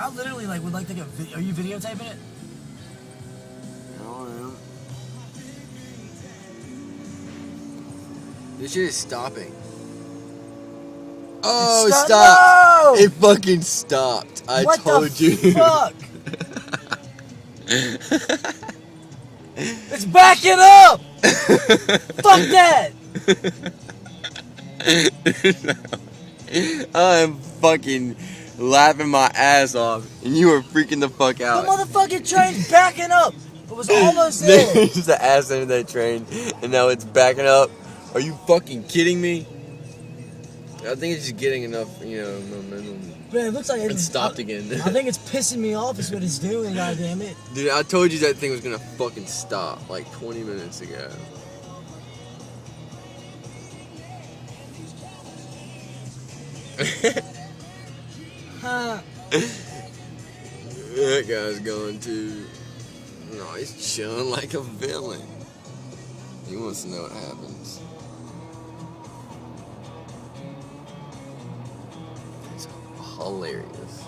I literally like would like to get. Are you videotaping it? I don't know. This shit is stopping. Oh, it stopped! No! It fucking stopped. I What told the you. Fuck! It's backing up! Fuck that! I'm fucking laughing my ass off, and you were freaking the fuck The out. motherfucking train's backing up! It was almost there! There's the ass end of that train, and now it's backing up. Are you fucking kidding me? I think it's just getting enough, momentum. Man, it looks like It stopped again. I think it's pissing me off is what it's doing, goddammit. Dude, I told you that thing was gonna fucking stop like 20 minutes ago. Huh. That guy's going to. No, he's chilling like a villain. He wants to know what happens. It's hilarious.